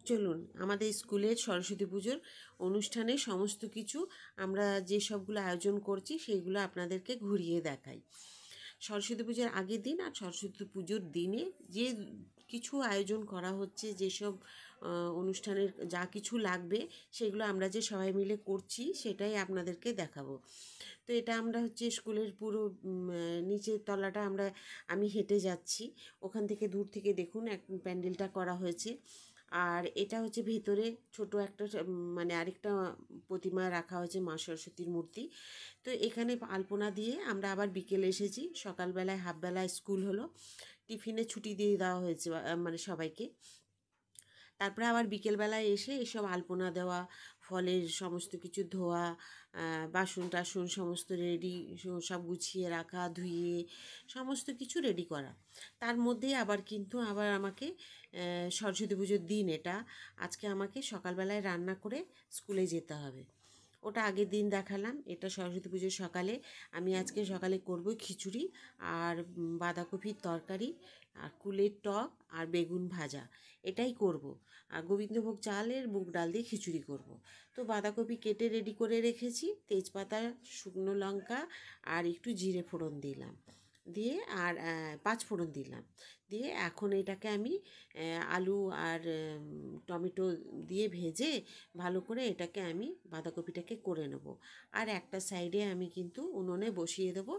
চলুন আমাদের স্কুলের সরস্বতী পুজোর অনুষ্ঠানে সমস্ত কিছু আমরা যে সবগুলো আয়োজন করছি সেইগুলো আপনাদেরকে ঘুরিয়ে দেখাই। সরস্বতী পুজোর আগের দিন আর সরস্বতী পুজোর দিনে যে কিছু আয়োজন করা হচ্ছে, যেসব অনুষ্ঠানের যা কিছু লাগবে সেগুলো আমরা যে সবাই মিলে করছি সেটাই আপনাদেরকে দেখাবো। তো এটা আমরা হচ্ছে স্কুলের পুরো নিচের তলাটা আমি হেঁটে যাচ্ছি। ওখান থেকে দূর থেকে দেখুন এক প্যান্ডেলটা করা হয়েছে। আর এটা হচ্ছে ভেতরে ছোট একটা মানে আরেকটা প্রতিমা রাখা হয়েছে, মা সরস্বতীর মূর্তি। তো এখানে আলপনা দিয়ে আমরা আবার বিকেলে এসেছি। সকালবেলায় হাফবেলা স্কুল হলো, টিফিনে ছুটি দিয়ে দেওয়া হয়েছে মানে সবাইকে। তারপরে আবার বিকেলবেলায় এসে এসব আলপনা দেওয়া, ফলের সমস্ত কিছু ধোয়া, বাসন টাসন সমস্ত রেডি, সব গুছিয়ে রাখা, ধুয়ে সমস্ত কিছু রেডি করা। তার মধ্যেই আবার আমাকে সরস্বতী পুজোর দিন এটা, আজকে আমাকে সকালবেলায় রান্না করে স্কুলে যেতে হবে। ওটা আগের দিন দেখালাম। এটা সরস্বতী পুজোর সকালে আমি আজকে সকালে করব খিচুড়ি আর বাঁধাকপির তরকারি আর কুলের টক আর বেগুন ভাজা, এটাই করব। আর গোবিন্দভোগ চালের মুগ ডাল দিয়ে খিচুড়ি করব। তো বাঁধাকপি কেটে রেডি করে রেখেছি, তেজপাতা, শুকনো লঙ্কা আর একটু জিরে ফোড়ন দিলাম, দিয়ে আর ৫ ফোড়ন দিলাম, দিয়ে এখন এটাকে আমি আলু আর টমেটো দিয়ে ভেজে ভালো করে এটাকে আমি বাঁধাকপিটাকে করে নেব। আর একটা সাইডে আমি কিন্তু উনুনে বসিয়ে দেবো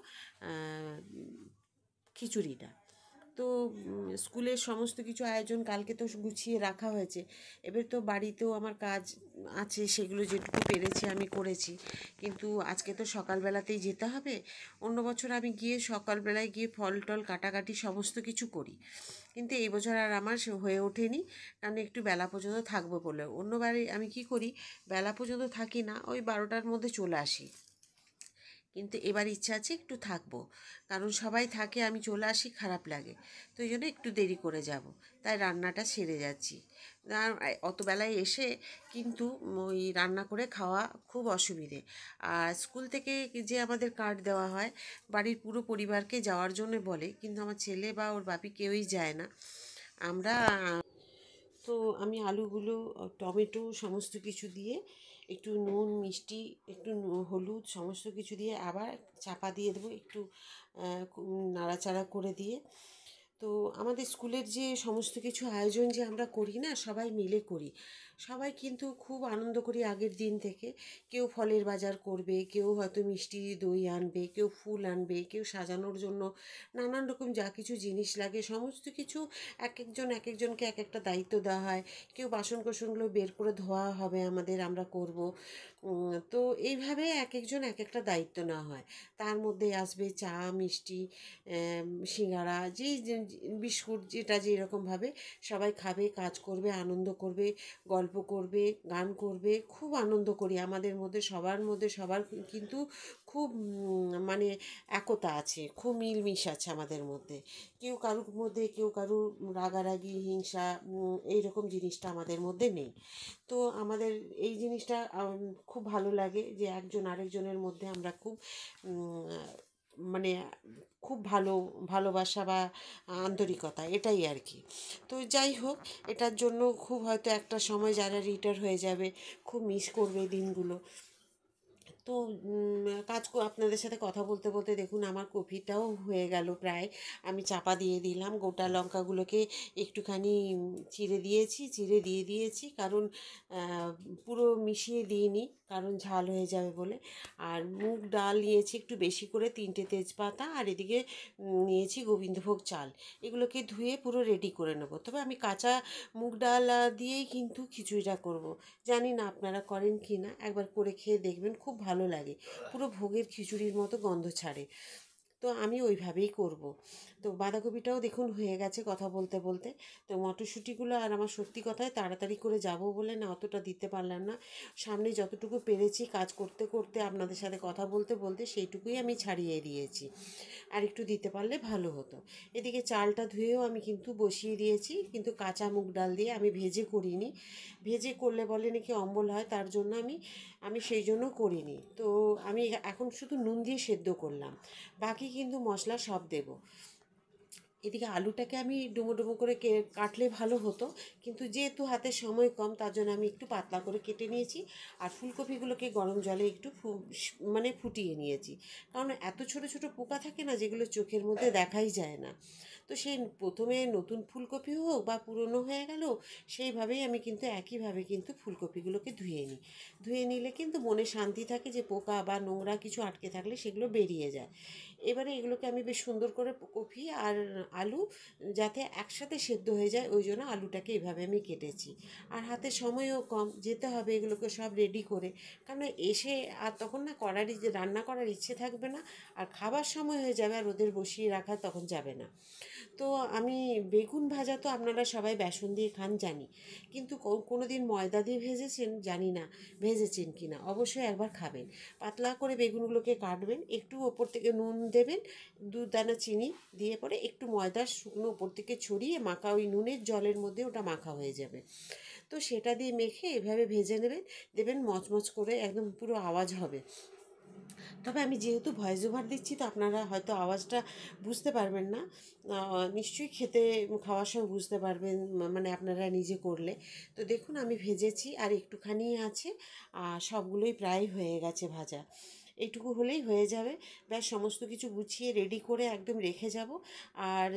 খিচুড়িটা। তো স্কুলের সমস্ত কিছু আয়োজন কালকে তো গুছিয়ে রাখা হয়েছে। এবার তো বাড়িতেও আমার কাজ আছে, সেগুলো যেটুকু পেরেছি আমি করেছি। কিন্তু আজকে তো সকালবেলাতেই যেতে হবে। অন্য বছর আমি গিয়ে সকালবেলায় গিয়ে ফল টল কাটাকাটি সমস্ত কিছু করি, কিন্তু এই বছর আর আমার হয়ে ওঠেনি, কারণ একটু বেলা পর্যন্ত থাকবো বলে। অন্যবারে আমি কি করি, বেলা পর্যন্ত থাকি না, ওই 12টার মধ্যে চলে আসি। কিন্তু এবার ইচ্ছা আছে একটু থাকবো, কারণ সবাই থাকে আমি চলে আসি, খারাপ লাগে। তো এই জন্য একটু দেরি করে যাব, তাই রান্নাটা সেরে যাচ্ছি। আর অত বেলায় এসে কিন্তু ওই রান্না করে খাওয়া খুব অসুবিধে। আর স্কুল থেকে যে আমাদের কার্ড দেওয়া হয়, বাড়ির পুরো পরিবারকে যাওয়ার জন্য বলে, কিন্তু আমার ছেলে বা ওর বাপি কেউই যায় না। আমরা তো আমি আলুগুলো, টমেটো সমস্ত কিছু দিয়ে একটু নুন মিষ্টি একটু হলুদ সমস্ত কিছু দিয়ে আবার চাপা দিয়ে দেবো, একটু নাড়াচাড়া করে দিয়ে। তো আমাদের স্কুলের যে সমস্ত কিছু আয়োজন যে আমরা করি না, সবাই মিলে করি। সবাই কিন্তু খুব আনন্দ করি আগের দিন থেকে। কেউ ফলের বাজার করবে, কেউ হয়তো মিষ্টি দই আনবে, কেউ ফুল আনবে, কেউ সাজানোর জন্য নানান রকম যা কিছু জিনিস লাগে সমস্ত কিছু এক একজনকে এক একটা দায়িত্ব দেওয়া হয়। কেউ বাসন কোসনগুলো বের করে ধোয়া হবে আমাদের, আমরা করব। তো এইভাবে এক একজন এক একটা দায়িত্ব নেওয়া হয়। তার মধ্যে আসবে চা, মিষ্টি, সিঙ্গারা, যেই বিস্কুট, যেটা যেরকমভাবে সবাই খাবে, কাজ করবে, আনন্দ করবে, গল্প করবে, গান করবে। খুব আনন্দ করি আমাদের মধ্যে, সবার কিন্তু খুব মানে একতা আছে, খুব মিলমিশ আছে আমাদের মধ্যে। কেউ কারুর মধ্যে কেউ কারুর রাগারাগি, হিংসা, এইরকম জিনিসটা আমাদের মধ্যে নেই। তো আমাদের এই জিনিসটা খুব ভালো লাগে যে একজন আরেকজনের মধ্যে আমরা খুব মানে খুব ভালোবাসা বা আন্তরিকতা, এটাই আর কি। তো যাই হোক, এটার জন্য খুব হয়তো একটা সময় যারা রিটায়ার হয়ে যাবে খুব মিস করবে দিনগুলো। তো আপনাদের সাথে কথা বলতে বলতে দেখুন আমার কফিটাও হয়ে গেল প্রায়। আমি চাপা দিয়ে দিলাম, গোটা লঙ্কাগুলোকে একটুখানি চিড়ে দিয়ে দিয়েছি, কারণ পুরো মিশিয়ে দিইনি, কারণ ঝাল হয়ে যাবে বলে। আর মুগ ডাল নিয়েছি একটু বেশি করে, 3টে তেজপাতা, আর এদিকে নিয়েছি গোবিন্দভোগ চাল। এগুলোকে ধুয়ে পুরো রেডি করে নেবো। তবে আমি কাঁচা মুগ ডাল দিয়েই কিন্তু খিচুড়িটা করব। জানি না আপনারা করেন কি না, একবার করে খেয়ে দেখবেন, খুব ভালো লাগে, পুরো ভোগের খিচুড়ির মতো গন্ধ ছাড়ে। তো আমি ওইভাবেই করব। তো বাঁধাকপিটাও দেখুন হয়ে গেছে কথা বলতে বলতে। তো মটরশুঁটিগুলো আর আমার সত্যি কথায় তাড়াতাড়ি করে যাব বলে না অতটা দিতে পারলাম না। সামনে যতটুকু পেরেছি কাজ করতে করতে আপনাদের সাথে কথা বলতে বলতে সেইটুকুই আমি ছাড়িয়ে দিয়েছি, আর একটু দিতে পারলে ভালো হতো। এদিকে চালটা ধুয়েও আমি কিন্তু বসিয়ে দিয়েছি, কিন্তু কাঁচা মুগ ডাল দিয়ে আমি ভেজে করিনি। ভেজে করলে বলে নাকি অম্বল হয়, তার জন্য আমি সেই জন্য করিনি। তো আমি এখন শুধু নুন দিয়ে সেদ্ধ করলাম, বাকি কিন্তু মশলা সব দেব। এদিকে আলুটাকে আমি ডুমো ডুমো করে কাটলে ভালো হতো, কিন্তু যেহেতু হাতে সময় কম তার জন্য আমি একটু পাতলা করে কেটে নিয়েছি। আর ফুলকপিগুলোকে গরম জলে একটু মানে ফুটিয়ে নিয়েছি, কারণ এত ছোট ছোট পোকা থাকে না, যেগুলো চোখের মধ্যে দেখাই যায় না। তো সেই প্রথমে নতুন ফুলকপি হোক বা পুরনো হয়ে গেল, সেইভাবেই আমি কিন্তু একইভাবে কিন্তু ফুলকপিগুলোকে ধুয়ে নিই। ধুয়ে নিলে কিন্তু মনে শান্তি থাকে যে পোকা বা নোংরা কিছু আটকে থাকলে সেগুলো বেরিয়ে যায়। এবারে এগুলোকে আমি বেশ সুন্দর করে কপি আর আলু যাতে একসাথে সেদ্ধ হয়ে যায়, ওই জন্য আলুটাকে এভাবে আমি কেটেছি। আর হাতে সময়ও কম, যেতে হবে এগুলোকে সব রেডি করে, কারণ এসে আর তখন না রান্না করার ইচ্ছে থাকবে না, আর খাবার সময় হয়ে যাবে আর ওদের বসিয়ে রাখা তখন যাবে না। তো আমি বেগুন ভাজা তো আপনারা সবাই বেসন দিয়ে খান জানি, কিন্তু কোনো দিন ময়দা দিয়ে ভেজেছেন জানি না, ভেজেছেন কি না অবশ্যই একবার খাবেন। পাতলা করে বেগুনগুলোকে কাটবেন, একটু ওপর থেকে নুন দেবেন, 2 দানা চিনি দিয়ে পরে একটু ময়দা শুকনো ওপর থেকে ছড়িয়ে মাখা, ওই নুনের জলের মধ্যে ওটা মাখা হয়ে যাবে। তো সেটা দিয়ে মেখে এভাবে ভেজে নেবেন, দেবেন মচমচ করে একদম পুরো আওয়াজ হবে। তবে আমি যেহেতু ভয়েস ওভার দিচ্ছি তো আপনারা হয়তো আওয়াজটা বুঝতে পারবেন না, নিশ্চয়ই খাওয়ার সময় বুঝতে পারবেন, মানে আপনারা নিজে করলে। তো দেখুন আমি ভেজেছি আর একটুখানি আছে, আর সবগুলোই প্রায় হয়ে গেছে ভাজা। এইটুকু হলেই হয়ে যাবে, ব্যাস সমস্ত কিছু গুছিয়ে রেডি করে একদম রেখে যাব। আর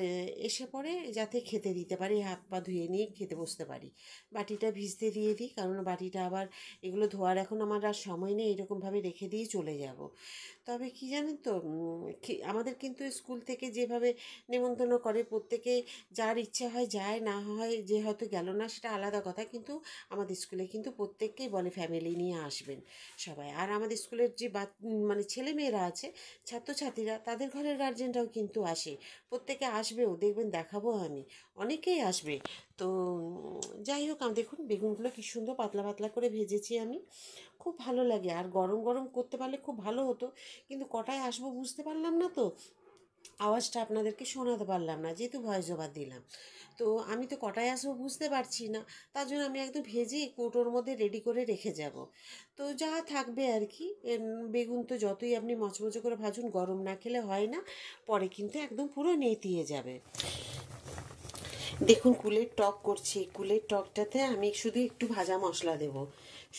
এসে পরে যাতে খেতে দিতে পারি, হাত পা ধুয়ে নিয়ে খেতে বসতে পারি। বাটিটা ভিজতে দিয়ে দিই, কারণ বাটিটা আবার এগুলো ধোয়ার এখন আমার আর সময় নেই, এরকমভাবে রেখে দিয়ে চলে যাব। তবে কি জানেন তো, আমাদের কিন্তু স্কুল থেকে যেভাবে নেমন্তন্ন করে, প্রত্যেকে যার ইচ্ছা হয় যায়, না হয় যে হয়তো গেল না সেটা আলাদা কথা, কিন্তু আমাদের স্কুলে কিন্তু প্রত্যেককেই বলে ফ্যামিলি নিয়ে আসবেন সবাই। আর আমাদের স্কুলের যে মানে ছেলেমেয়েরা আছে, ছাত্রছাত্রীরা, তাদের ঘরের গার্জেনরাও কিন্তু আসে, প্রত্যেকে আসবেও, দেখবেন দেখাবো আমি, অনেকেই আসবে। তো যাই হোক, দেখুন বেগুনগুলো কী সুন্দর পাতলা পাতলা করে ভেজেছি আমি, খুব ভালো লাগে। আর গরম গরম করতে পারলে খুব ভালো হতো, কিন্তু কটায় আসবো বুঝতে পারলাম না, তো আওয়াজটা আপনাদেরকে শোনাতে পারলাম না যেহেতু ভয়েস ওভার দিলাম। তো আমি তো কটায় আসবো বুঝতে পারছি না, তার জন্য আমি একদম ভেজে কৌটোর মধ্যে রেডি করে রেখে যাব। তো যা থাকবে আর কি, বেগুন তো যতই আপনি মচমচে করে ভাজুন, গরম না খেলে হয় না, পরে কিন্তু একদম পুরো নেতিয়ে যাবে। দেখুন কুলের টক করছি, কুলের টকটাতে আমি শুধু একটু ভাজা মশলা দেব,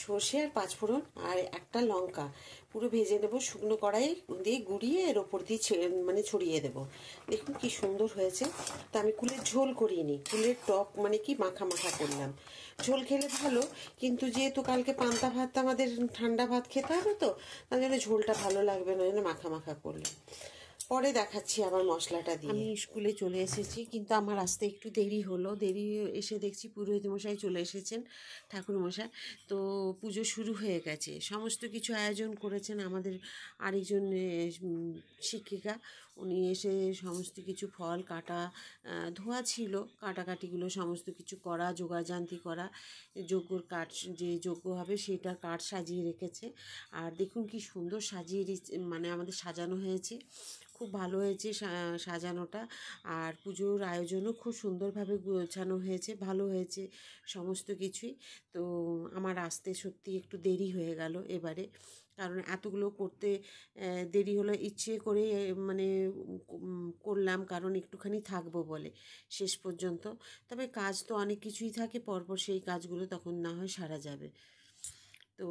সর্ষে আর পাঁচফোড়ন আর একটা লঙ্কা পুরো ভেজে নেব, শুকনো কড়াই দিয়ে গুঁড়িয়ে এর ওপর দিয়ে মানে ছড়িয়ে দেব। দেখুন কি সুন্দর হয়েছে। তো আমি কুলের ঝোল করিনি, কুলের টক মানে কি মাখা মাখা করলাম। ঝোল খেলে ভালো, কিন্তু যেহেতু কালকে পান্তা ভাত, আমাদের ঠান্ডা ভাত খেতে হবে, তো তার জন্য ঝোলটা ভালো লাগবে না, জন্য মাখা মাখা করলাম। পরে দেখাচ্ছি আবার মশলাটা দিয়ে। আমি স্কুলে চলে এসেছি, কিন্তু আমার আসতে একটু দেরি হলো, এসে দেখছি পুরোহিত মশাই চলে এসেছেন, ঠাকুর মশাই। তো পুজো শুরু হয়ে গেছে, সমস্ত কিছু আয়োজন করেছেন আমাদের আরেকজন শিক্ষিকা, উনি এসে সমস্ত কিছু ফল কাটা, ধোয়া ছিল, কাটাকাটিগুলো সমস্ত কিছু করা, জোগাড়জান্তি করা, যজ্ঞর কাঠ, যে যজ্ঞ হবে সেটার কাঠ সাজিয়ে রেখেছে। আর দেখুন কি সুন্দর সাজিয়ে মানে আমাদের সাজানো হয়েছে, খুব ভালো হয়েছে সাজানোটা। আর পুজোর আয়োজনও খুব সুন্দরভাবে গোছানো হয়েছে, ভালো হয়েছে সমস্ত কিছুই। তো আমার আসতে সত্যি একটু দেরি হয়ে গেল এবারে, কারণ এতগুলো করতে দেরি হলো, ইচ্ছে করে মানে করলাম, কারণ একটুখানি থাকবো বলে শেষ পর্যন্ত। তবে কাজ তো অনেক কিছুই থাকে পরপর, সেই কাজগুলো তখন না হয় সারা যাবে। তো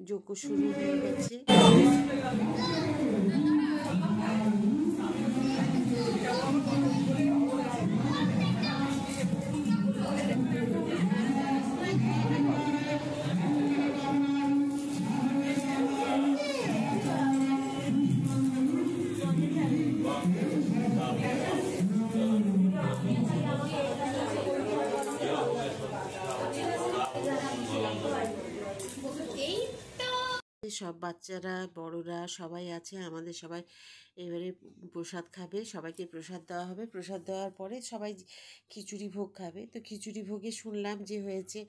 যজ্ঞ শুরু হয়ে গেছে। সব বাচ্চারা বড়রা সবাই আছে, আমাদের সবাই এবারে প্রসাদ খাবে, সবাইকে প্রসাদ দেওয়া হবে, প্রসাদ দেওয়ার পরে সবাই খিচুড়ি ভোগ খাবে। তো খিচুড়ি ভোগে শুনলাম যে হয়েছে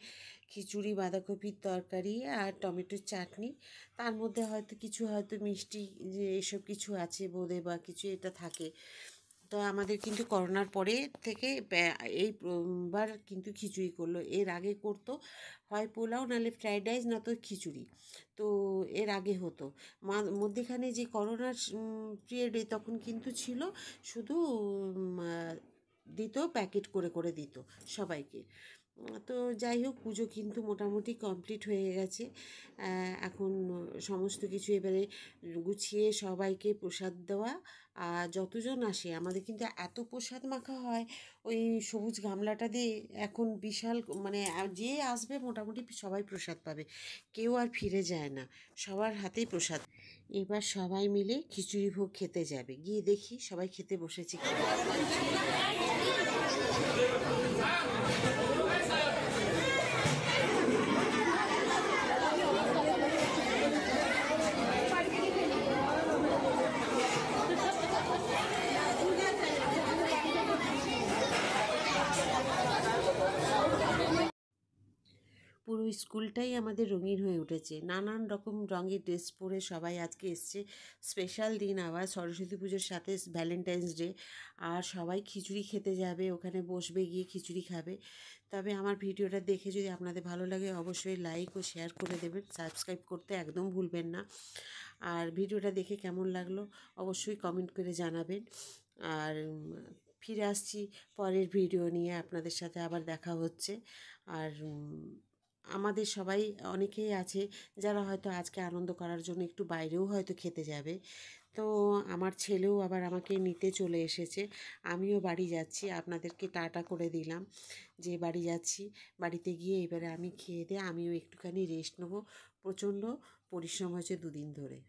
খিচুড়ি, বাঁধাকপির তরকারি আর টমেটোর চাটনি, তার মধ্যে হয়তো কিছু হয়তো মিষ্টি, যে এসব কিছু আছে বোঁদে বা কিছু এটা থাকে। তো আমাদের কিন্তু করোনার পরে থেকে এইবার কিন্তু খিচুড়ি করলো। এর আগে করতো হয় পোলাও, নাহলে ফ্রাইড রাইস, না তো খিচুড়ি। তো এর আগে হতো মধ্যেখানে যে করোনার পিরিয়ডে তখন কিন্তু ছিল শুধু দিত প্যাকেট করে করে দিত সবাইকে। তো যাই হোক, পুজো কিন্তু মোটামুটি কমপ্লিট হয়ে গেছে। এখন সমস্ত কিছু এবারে গুছিয়ে সবাইকে প্রসাদ দেওয়া। আর যতজন আসে আমাদের কিন্তু এত প্রসাদ মাখা হয় ওই সবুজ গামলাটা দিয়ে, এখন বিশাল মানে যে আসবে মোটামুটি সবাই প্রসাদ পাবে, কেউ আর ফিরে যায় না, সবার হাতেই প্রসাদ। এবার সবাই মিলে খিচুড়ি ভোগ খেতে যাবে, গিয়ে দেখি সবাই খেতে বসেছে কিনা। পুরো স্কুলটাই আমাদের রঙিন হয়ে উঠেছে, নানান রকম রঙের ড্রেস পরে সবাই আজকে এসছে। স্পেশাল দিন আবার সরস্বতী পুজোর সাথে ভ্যালেন্টাইন্স ডে। আর সবাই খিচুড়ি খেতে যাবে, ওখানে বসবে, গিয়ে খিচুড়ি খাবে। তবে আমার ভিডিওটা দেখে যদি আপনাদের ভালো লাগে অবশ্যই লাইক ও শেয়ার করে দেবেন, সাবস্ক্রাইব করতে একদম ভুলবেন না। আর ভিডিওটা দেখে কেমন লাগলো অবশ্যই কমেন্ট করে জানাবেন। আর ফিরে আসছি পরের ভিডিও নিয়ে, আপনাদের সাথে আবার দেখা হচ্ছে। আর আমাদের সবাই অনেকেই আছে যারা হয়তো আজকে আনন্দ করার জন্য একটু বাইরেও হয়তো খেতে যাবে। তো আমার ছেলেও আবার আমাকে নিতে চলে এসেছে, আমিও বাড়ি যাচ্ছি, আপনাদেরকে টাটা করে দিলাম যে বাড়ি যাচ্ছি। বাড়িতে গিয়ে এবারে আমি খেয়ে দিয়ে আমিও একটুখানি রেস্ট নেবো, প্রচণ্ড পরিশ্রম হয়েছে দুদিন ধরে।